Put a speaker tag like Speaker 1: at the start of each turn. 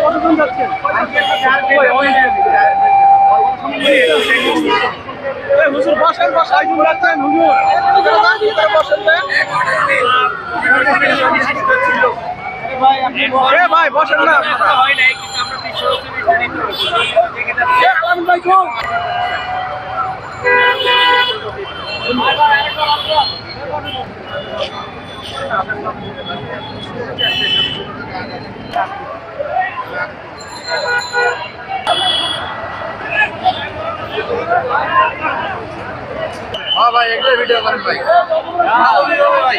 Speaker 1: কতজন যাচ্ছেন? হুজুর বসেন, বসেন যাচ্ছেন হুজুর বসেন ভাই, বসেন না হয় নাই, কিন্তু আমরা ভাই এগুলো ভিডিও করেন ভাই। ভাই